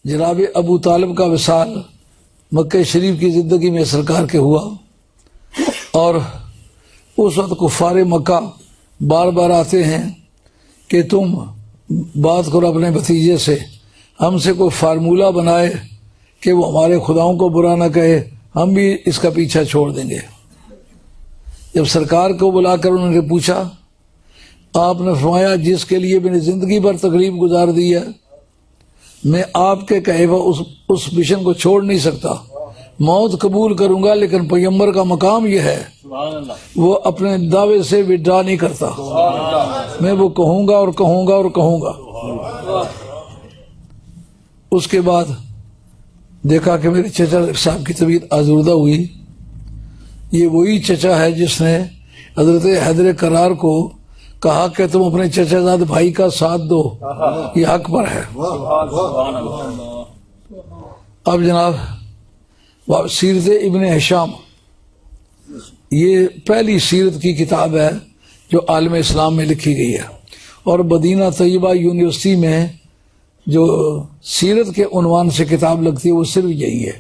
جناب ابو طالب کا وصال مکہ شریف کی زندگی میں سرکار کے ہوا، اور اس وقت کفار مکہ بار بار آتے ہیں کہ تم بات کرو اپنے بھتیجے سے، ہم سے کوئی فارمولہ بنائے کہ وہ ہمارے خداؤں کو برا نہ کہے، ہم بھی اس کا پیچھا چھوڑ دیں گے۔ جب سرکار کو بلا کر انہوں نے پوچھا، آپ نے فرمایا جس کے لیے میں نے زندگی بھر تکلیف گزار دی ہے، میں آپ کے کہے ہوا اس مشن کو چھوڑ نہیں سکتا، موت قبول کروں گا، لیکن پیغمبر کا مقام یہ ہے وہ اپنے دعوے سے وڈرا نہیں کرتا، میں وہ کہوں گا اور کہوں گا اور کہوں گا۔ اس کے بعد دیکھا کہ میرے چچا صاحب کی طبیعت آزردہ ہوئی۔ یہ وہی چچا ہے جس نے حضرت حیدر کرار کو کہا کہ تم اپنے چچا زاد بھائی کا ساتھ دو، یہ حق پر ہے۔ اب جناب سیرت ابن ہشام، یہ پہلی سیرت کی کتاب ہے جو عالم اسلام میں لکھی گئی ہے، اور مدینہ طیبہ یونیورسٹی میں جو سیرت کے عنوان سے کتاب لگتی ہے وہ صرف یہی ہے،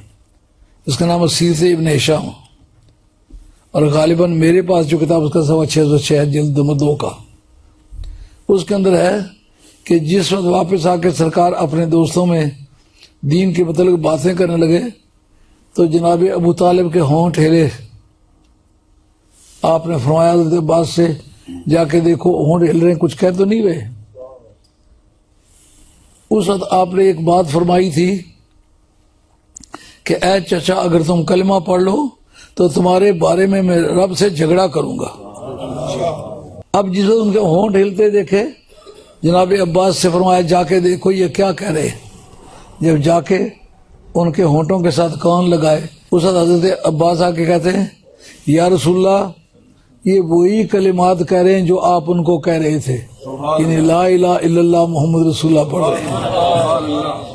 اس کا نام ہے سیرت ابن ہشام، اور غالباً میرے پاس جو کتاب اس کا 606 جلد 2 کا، اس کے اندر ہے کہ جس وقت واپس آ کے سرکار اپنے دوستوں میں دین کے متعلق باتیں کرنے لگے تو جناب ابو طالب کے ہونٹ ہلے۔ آپ نے فرمایا حضرت عباس سے، جا کے دیکھو ہونٹ ہل رہے ہیں، کچھ کہہ تو نہیں رہے۔ اس وقت آپ نے ایک بات فرمائی تھی کہ اے چچا اگر تم کلمہ پڑھ لو تو تمہارے بارے میں رب سے جھگڑا کروں گا۔ اب جس وقت ان کے ہونٹ ہلتے دیکھے، جناب عباس سے فرمایا جا کے دیکھو یہ کیا کہہ رہے۔ جب جا کے ان کے ہونٹوں کے ساتھ کان لگائے، اس وقت حضرت عباس آ کے کہتے ہیں یا رسول اللہ یہ وہی کلمات کہہ رہے ہیں جو آپ ان کو کہہ رہے تھے، یعنی لا الہ الا اللہ محمد رسول اللہ پڑھ رہے ہیں۔